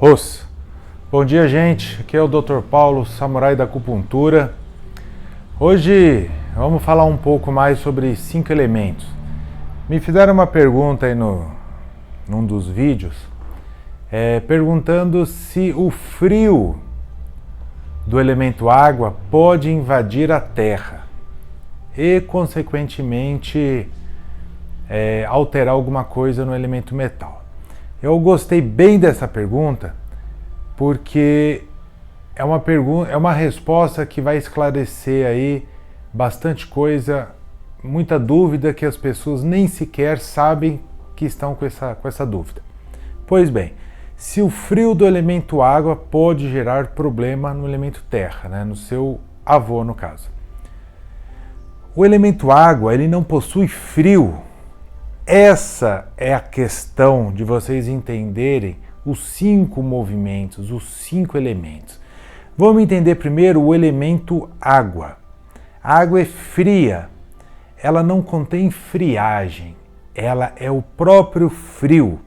Ros. Bom dia, gente. Aqui é o Dr. Paulo, samurai da acupuntura. Hoje vamos falar um pouco mais sobre 5 elementos. Me fizeram uma pergunta aí num dos vídeos, perguntando se o frio do elemento água pode invadir a terra e, consequentemente, alterar alguma coisa no elemento metal. Eu gostei bem dessa pergunta porque é uma resposta que vai esclarecer aí bastante coisa, muita dúvida que as pessoas nem sequer sabem que estão com essa dúvida. Pois bem, se o frio do elemento água pode gerar problema no elemento terra, né, no seu avô no caso. O elemento água, ele não possui frio. Essa é a questão de vocês entenderem os 5 movimentos, os 5 elementos. Vamos entender primeiro o elemento água. A água é fria, ela não contém friagem, ela é o próprio frio.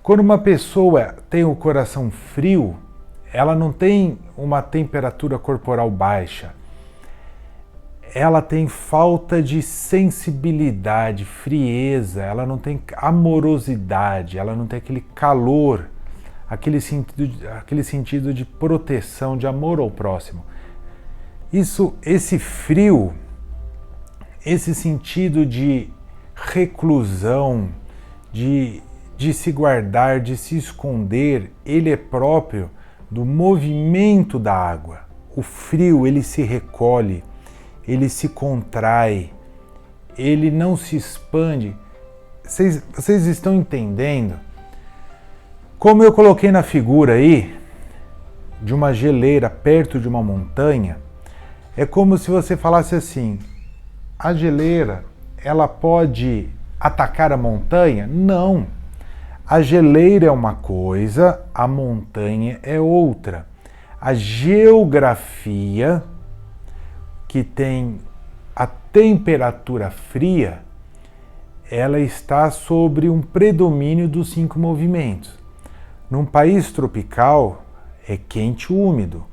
Quando uma pessoa tem o coração frio, ela não tem uma temperatura corporal baixa. Ela tem falta de sensibilidade, frieza, ela não tem amorosidade, ela não tem aquele calor, aquele sentido de proteção, de amor ao próximo. Esse frio, esse sentido de reclusão, de se guardar, de se esconder, ele é próprio do movimento da água. O frio, ele se recolhe, ele se contrai, ele não se expande. Vocês estão entendendo? Como eu coloquei na figura aí, de uma geleira perto de uma montanha, é como se você falasse assim, a geleira, ela pode atacar a montanha? Não. A geleira é uma coisa, a montanha é outra. A geografia, que tem a temperatura fria, ela está sobre um predomínio dos 5 movimentos. Num país tropical, é quente e úmido.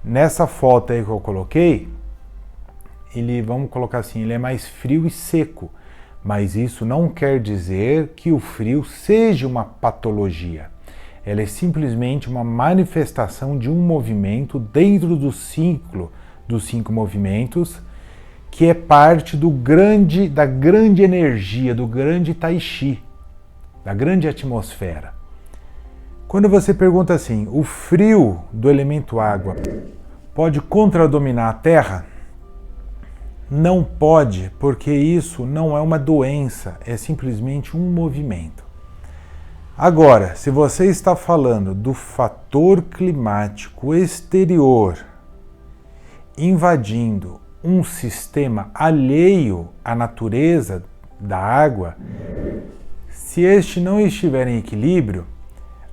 Nessa foto aí que eu coloquei, vamos colocar assim, ele é mais frio e seco. Mas isso não quer dizer que o frio seja uma patologia. Ela é simplesmente uma manifestação de um movimento dentro do ciclo dos 5 movimentos, que é parte da grande energia, do grande tai chi, da grande atmosfera. Quando você pergunta assim, o frio do elemento água pode contradominar a terra? Não pode, porque isso não é uma doença, é simplesmente um movimento. Agora, se você está falando do fator climático exterior invadindo um sistema alheio à natureza da água, se este não estiver em equilíbrio,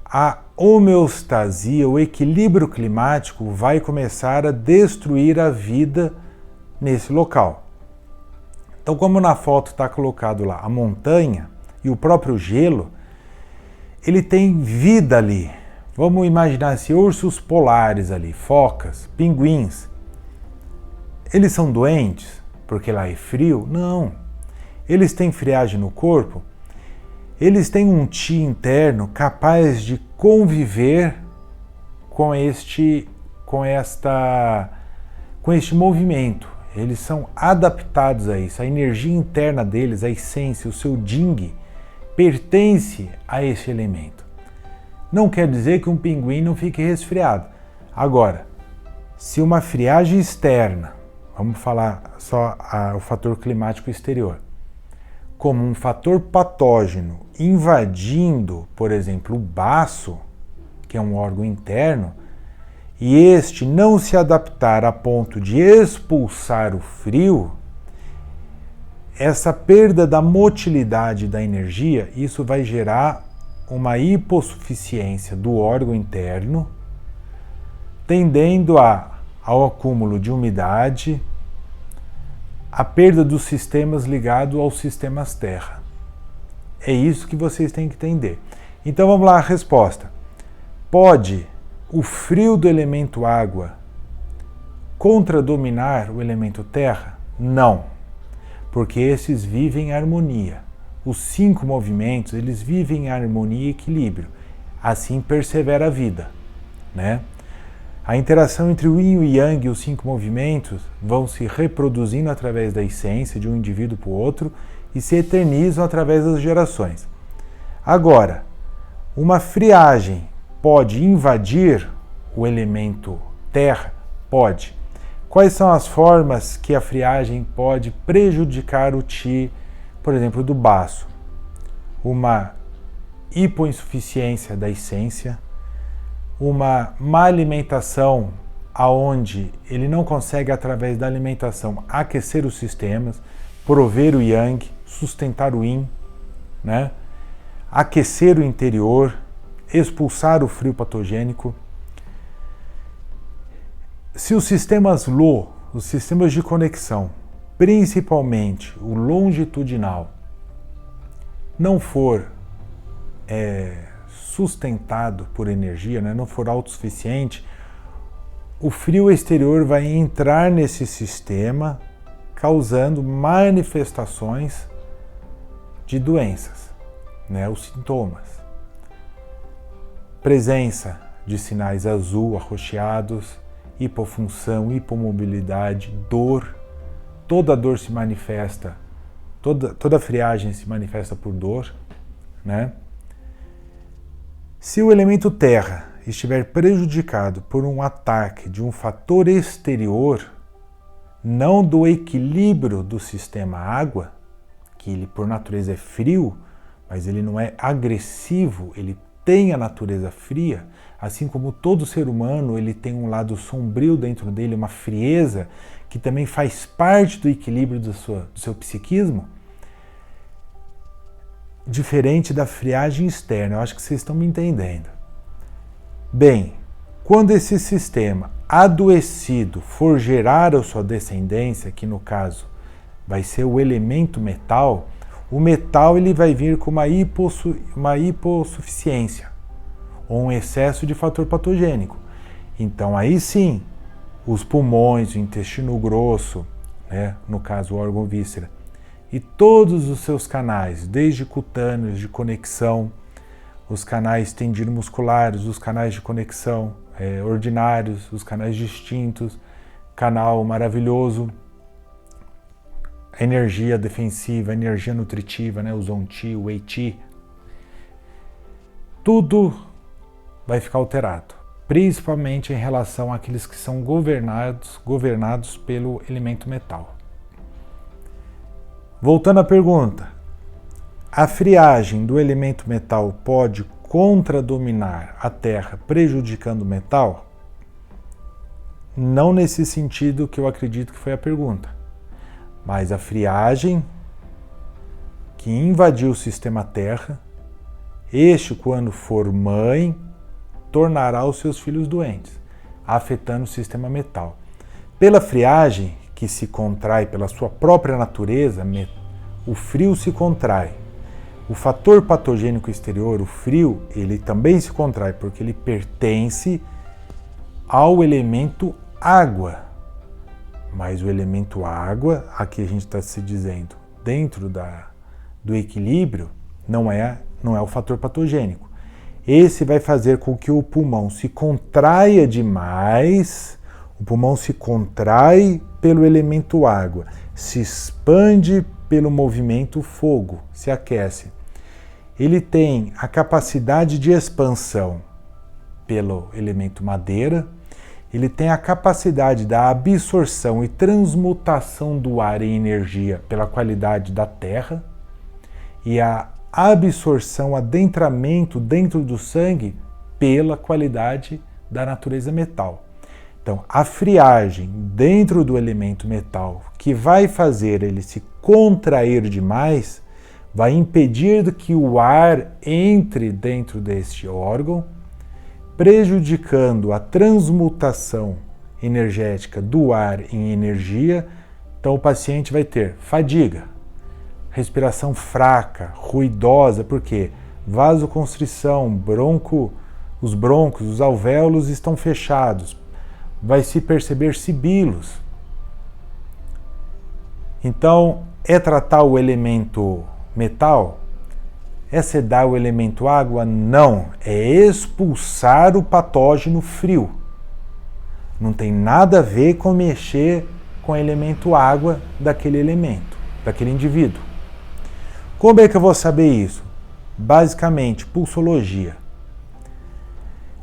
a homeostasia, o equilíbrio climático vai começar a destruir a vida nesse local. Então, como na foto está colocado lá a montanha e o próprio gelo, ele tem vida ali. Vamos imaginar assim, ursos polares ali, focas, pinguins. Eles são doentes porque lá é frio? Não. Eles têm friagem no corpo? Eles têm um chi interno capaz de conviver com este movimento. Eles são adaptados a isso. A energia interna deles, a essência, o seu Jing, pertence a esse elemento. Não quer dizer que um pinguim não fique resfriado. Agora, se uma friagem externa, vamos falar só o fator climático exterior, como um fator patógeno invadindo, por exemplo, o baço, que é um órgão interno, e este não se adaptar a ponto de expulsar o frio, essa perda da motilidade da energia, isso vai gerar uma hipossuficiência do órgão interno, tendendo ao acúmulo de umidade, a perda dos sistemas ligados aos sistemas terra. É isso que vocês têm que entender. Então vamos lá a resposta. Pode o frio do elemento água contradominar o elemento terra? Não, porque esses vivem em harmonia. Os 5 movimentos, eles vivem em harmonia e equilíbrio. Assim persevera a vida, né? A interação entre o yin e o yang e os 5 movimentos vão se reproduzindo através da essência de um indivíduo para o outro e se eternizam através das gerações. Agora, uma friagem pode invadir o elemento terra? Pode. Quais são as formas que a friagem pode prejudicar o Qi, por exemplo, do baço? Uma hipoinsuficiência da essência, uma má alimentação aonde ele não consegue, através da alimentação, aquecer os sistemas, prover o yang, sustentar o yin, né? Aquecer o interior, expulsar o frio patogênico. Se os sistemas Lo, os sistemas de conexão, principalmente o longitudinal, não for sustentado por energia, né, não for autossuficiente, o frio exterior vai entrar nesse sistema, causando manifestações de doenças, né, os sintomas. Presença de sinais azul arroxeados, hipofunção, hipomobilidade, dor. Toda dor se manifesta, toda friagem se manifesta por dor, né? Se o elemento terra estiver prejudicado por um ataque de um fator exterior, não do equilíbrio do sistema água, que ele por natureza é frio, mas ele não é agressivo, ele tem a natureza fria, assim como todo ser humano, ele tem um lado sombrio dentro dele, uma frieza, que também faz parte do equilíbrio do seu psiquismo, diferente da friagem externa. Eu acho que vocês estão me entendendo. Bem, quando esse sistema adoecido for gerar a sua descendência, que no caso vai ser o elemento metal, o metal ele vai vir com uma hipossuficiência ou um excesso de fator patogênico. Então aí sim, os pulmões, o intestino grosso, né, no caso o órgão víscera, e todos os seus canais, desde cutâneos de conexão, os canais tendido-musculares, os canais de conexão ordinários, os canais distintos, canal maravilhoso, a energia defensiva, a energia nutritiva, né, o Zong-Qi, o Wei-Qi, tudo vai ficar alterado, principalmente em relação àqueles que são governados pelo elemento metal. Voltando à pergunta, a friagem do elemento metal pode contradominar a Terra, prejudicando o metal? Não nesse sentido que eu acredito que foi a pergunta, mas a friagem que invadiu o sistema Terra, este, quando for mãe, tornará os seus filhos doentes, afetando o sistema metal. Pela friagem, que se contrai pela sua própria natureza, o frio se contrai. O fator patogênico exterior, o frio, ele também se contrai, porque ele pertence ao elemento água. Mas o elemento água, aqui a gente está se dizendo, dentro do equilíbrio, não é o fator patogênico. Esse vai fazer com que o pulmão se contraia demais, o pulmão se contrai pelo elemento água, se expande pelo movimento fogo, se aquece. Ele tem a capacidade de expansão pelo elemento madeira, ele tem a capacidade da absorção e transmutação do ar em energia pela qualidade da terra e a absorção, adentramento dentro do sangue pela qualidade da natureza metal. Então, a friagem dentro do elemento metal, que vai fazer ele se contrair demais, vai impedir que o ar entre dentro deste órgão, prejudicando a transmutação energética do ar em energia. Então, o paciente vai ter fadiga, respiração fraca, ruidosa, porque vasoconstrição, os brônquios, os alvéolos estão fechados. Vai se perceber sibilos. Então, é tratar o elemento metal? É sedar o elemento água? Não. É expulsar o patógeno frio. Não tem nada a ver com mexer com o elemento água daquele elemento, daquele indivíduo. Como é que eu vou saber isso? Basicamente, pulsologia.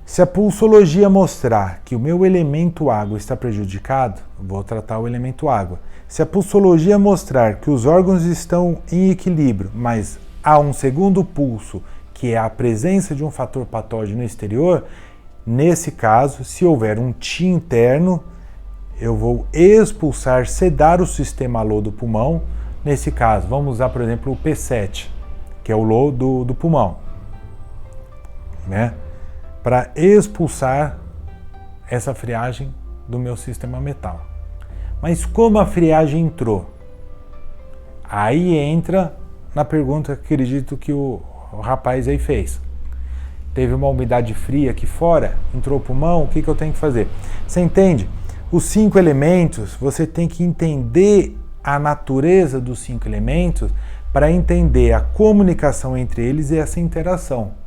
Se a pulsologia mostrar que o meu elemento água está prejudicado, vou tratar o elemento água. Se a pulsologia mostrar que os órgãos estão em equilíbrio, mas há um segundo pulso, que é a presença de um fator patógeno exterior, nesse caso, se houver um TI interno, eu vou expulsar, sedar o sistema LO do pulmão. Nesse caso, vamos usar, por exemplo, o P7, que é o LO do pulmão, né? Para expulsar essa friagem do meu sistema metal. Mas como a friagem entrou? Aí entra na pergunta que acredito que o rapaz aí fez. Teve uma umidade fria aqui fora, entrou o pulmão, o que eu tenho que fazer? Você entende? Os 5 elementos, você tem que entender a natureza dos 5 elementos para entender a comunicação entre eles e essa interação.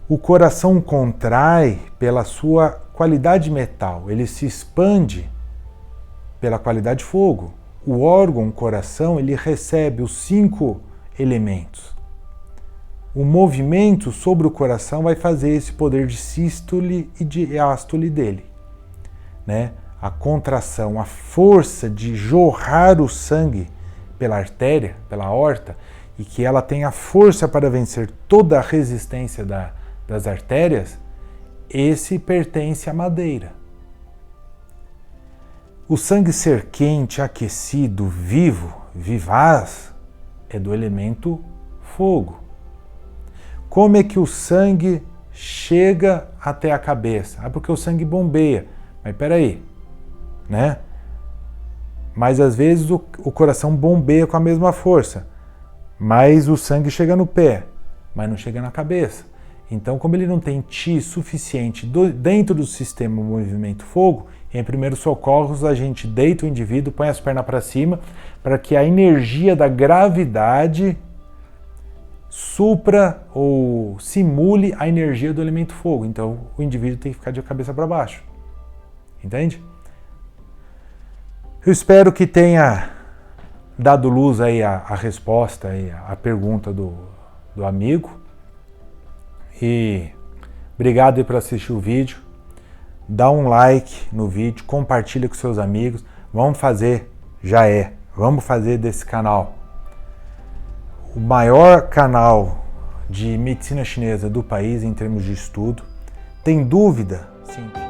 O coração contrai pela sua qualidade metal, ele se expande pela qualidade fogo. O órgão, o coração, ele recebe os 5 elementos. O movimento sobre o coração vai fazer esse poder de sístole e de diástole dele, né? A contração, a força de jorrar o sangue pela artéria, pela aorta, e que ela tenha força para vencer toda a resistência das artérias, esse pertence à madeira. O sangue ser quente, aquecido, vivo, vivaz, é do elemento fogo. Como é que o sangue chega até a cabeça? Ah, porque o sangue bombeia. Mas peraí, né? Mas às vezes o coração bombeia com a mesma força, mas o sangue chega no pé, mas não chega na cabeça. Então, como ele não tem Ti suficiente dentro do sistema movimento fogo, em primeiros socorros a gente deita o indivíduo, põe as pernas para cima, para que a energia da gravidade supra ou simule a energia do elemento fogo. Então, o indivíduo tem que ficar de cabeça para baixo. Entende? Eu espero que tenha dado luz aí a resposta aí, a pergunta do amigo. E obrigado aí por assistir o vídeo. Dá um like no vídeo, compartilha com seus amigos. Vamos fazer desse canal o maior canal de medicina chinesa do país em termos de estudo. Tem dúvida? Sim.